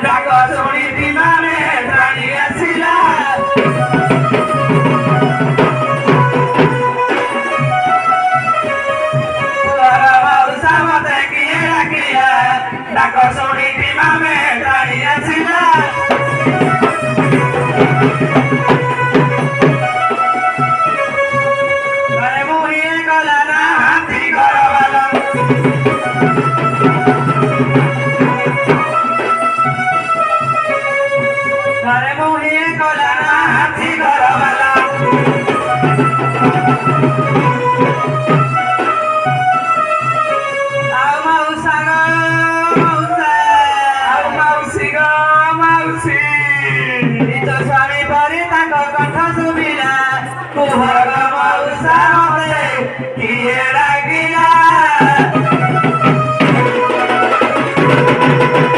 ডাক শুনি বিমানে দাঁড়িয়েছিলা মাউসা মতে গিয়ে রাখিয়া ডাক শুনি বিমানে দাঁড়িয়েছিলা Quiera